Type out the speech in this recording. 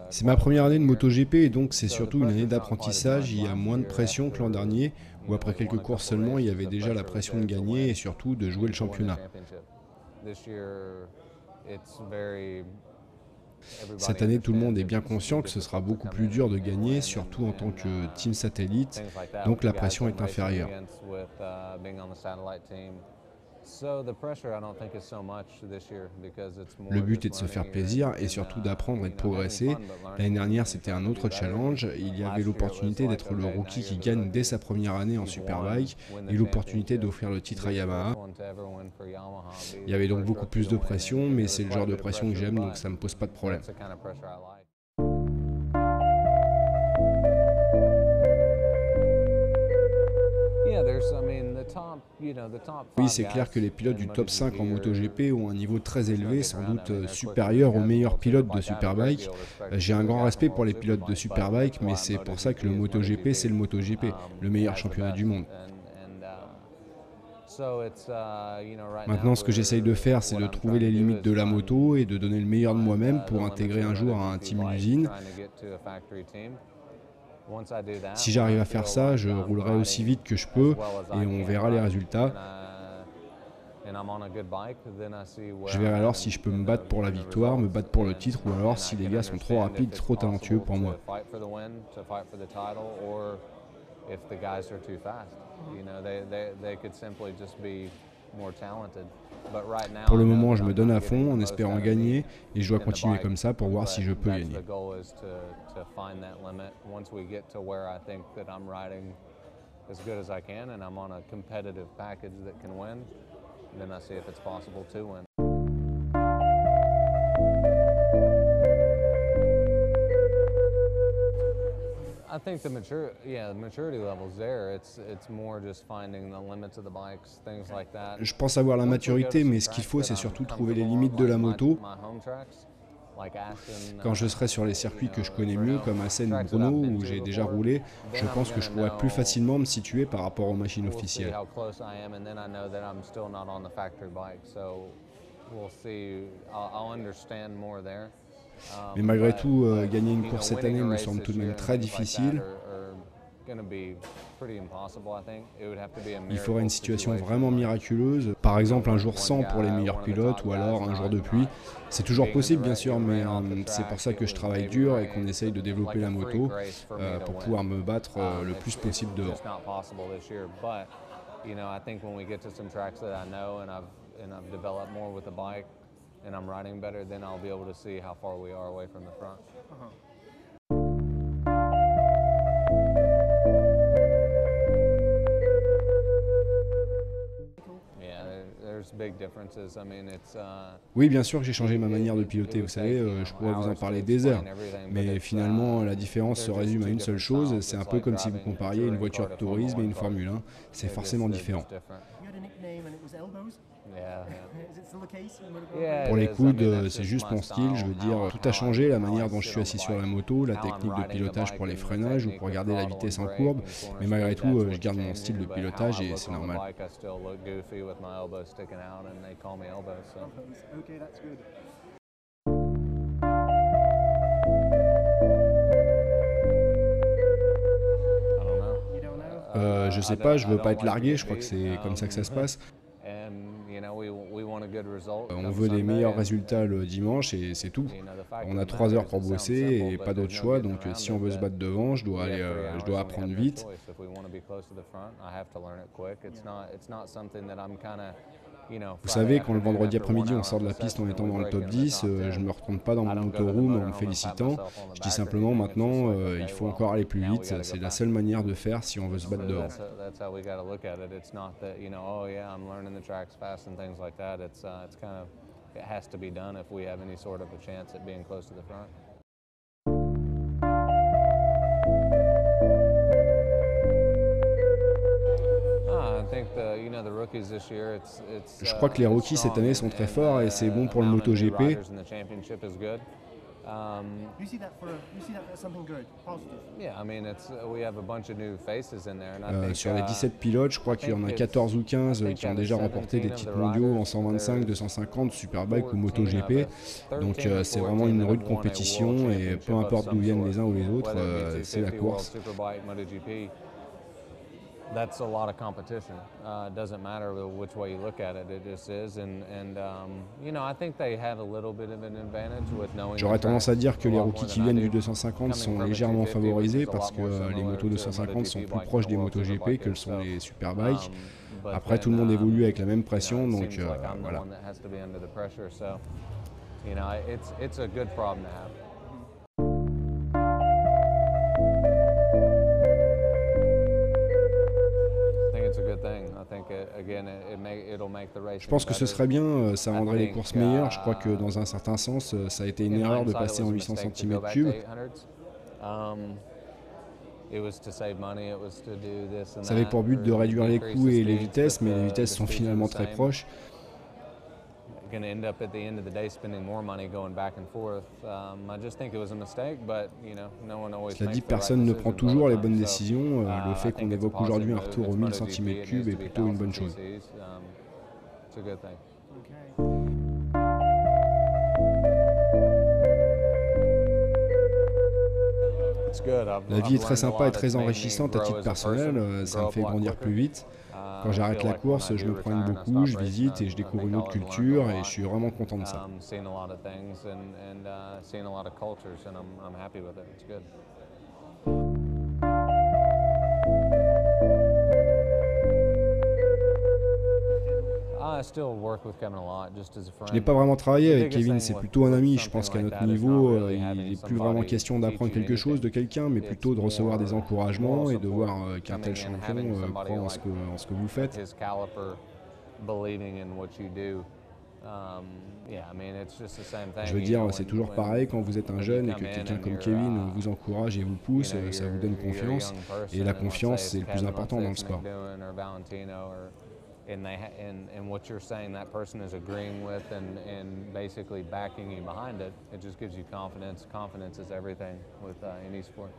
C'est ma première année de MotoGP et donc c'est surtout une année d'apprentissage. Il y a moins de pression que l'an dernier, où après quelques courses seulement, il y avait déjà la pression de gagner et surtout de jouer le championnat. Cette année, tout le monde est bien conscient que ce sera beaucoup plus dur de gagner, surtout en tant que team satellite, donc la pression est inférieure. Le but est de se faire plaisir et surtout d'apprendre et de progresser. L'année dernière, c'était un autre challenge. Il y avait l'opportunité d'être le rookie qui gagne dès sa première année en Superbike et l'opportunité d'offrir le titre à Yamaha. Il y avait donc beaucoup plus de pression, mais c'est le genre de pression que j'aime, donc ça ne me pose pas de problème. Oui, c'est clair que les pilotes du top 5 en MotoGP ont un niveau très élevé, sans doute supérieur aux meilleurs pilotes de Superbike. J'ai un grand respect pour les pilotes de Superbike, mais c'est pour ça que le MotoGP, c'est le MotoGP, le meilleur championnat du monde. Maintenant, ce que j'essaye de faire, c'est de trouver les limites de la moto et de donner le meilleur de moi-même pour intégrer un jour à un team d'usine. Si j'arrive à faire ça, je roulerai aussi vite que je peux et on verra les résultats. Je verrai alors si je peux me battre pour la victoire, me battre pour le titre ou alors si les gars sont trop rapides, trop talentueux pour moi. Pour le moment, je me donne à fond en espérant gagner et je dois continuer comme ça pour voir si je peux gagner. Je pense avoir la maturité, mais ce qu'il faut, c'est surtout trouver les limites de la moto. Quand je serai sur les circuits que je connais mieux, comme Assen ou Brno, où j'ai déjà roulé, je pense que je pourrai plus facilement me situer par rapport aux machines officielles. Mais malgré tout, gagner une course cette année me semble tout de même très difficile. Il faudrait une situation vraiment miraculeuse, par exemple un jour sans pour les meilleurs pilotes ou alors un jour de pluie. C'est toujours possible bien sûr, mais c'est pour ça que je travaille dur et qu'on essaye de développer la moto pour pouvoir me battre le plus possible dehors. Oui, bien sûr que j'ai changé ma manière de piloter, vous savez, je pourrais vous en parler des heures. Mais finalement, la différence se résume à une seule chose, c'est un peu comme si vous compariez une voiture de tourisme et une Formule 1, c'est forcément différent. Pour les coudes, c'est juste mon style, je veux dire, tout a changé, la manière dont je suis assis sur la moto, la technique de pilotage pour les freinages ou pour garder la vitesse en courbe, mais malgré tout, je garde mon style de pilotage et c'est normal. Je sais pas, je veux pas être largué, je crois que c'est comme ça que ça se passe. On veut des meilleurs résultats le dimanche et c'est tout. On a 3 heures pour bosser et pas d'autre choix, donc si on veut se battre devant, je dois apprendre vite. Vous savez, quand le vendredi après-midi on sort de la piste en étant dans le top 10, je ne me retourne pas dans mon motorhome en me félicitant. Je dis simplement maintenant, il faut encore aller plus vite, c'est la seule manière de faire si on veut se battre dehors. Je crois que les rookies cette année sont très forts et c'est bon pour le MotoGP. You see that as something good, positive. Yeah, I mean, we have a bunch of new faces in there, and I think Sur les 17 pilotes, je crois qu'il y en a 14 ou 15 qui ont déjà remporté des titres mondiaux en 125, 250, Superbike ou MotoGP. Donc c'est vraiment une rude compétition et peu importe d'où viennent les uns ou les autres, c'est la course. That's a lot of competition. It doesn't matter which way you look at it, it just is. You know, I think they had a little bit of an advantage with knowing. J'aurais tendance à dire que les rookies qui viennent du 250 sont légèrement favorisés parce que les motos 250 sont plus proches des MotoGP que le sont les Superbikes. Après, tout le monde évolue avec la même pression, donc voilà. You know, it's a good problem to have. Je pense que ce serait bien, ça rendrait les courses meilleures. Je crois que dans un certain sens, ça a été une erreur de passer en 800 cm3. Ça avait pour but de réduire les coûts et les vitesses, mais les vitesses sont finalement très proches. Cela dit, personne ne prend toujours les bonnes décisions. Le fait qu'on évoque aujourd'hui un retour aux 1000 cm3 est plutôt une bonne chose. La vie est très sympa et très enrichissante à titre personnel, ça me fait grandir plus vite. Quand j'arrête la course, je me promène beaucoup, je visite et je découvre une autre culture et je suis vraiment content de ça. Je n'ai pas vraiment travaillé avec Kevin, c'est plutôt un ami. Je pense qu'à notre niveau, il n'est plus vraiment question d'apprendre quelque chose de quelqu'un, mais plutôt de recevoir des encouragements et de voir qu'un tel champion croit en ce que vous faites. Je veux dire, c'est toujours pareil quand vous êtes un jeune et que quelqu'un comme Kevin vous encourage et vous pousse, ça vous donne confiance. Et la confiance, c'est le plus important dans le sport. And what you're saying that person is agreeing with and basically backing you behind it, it just gives you confidence. Confidence is everything with any sport.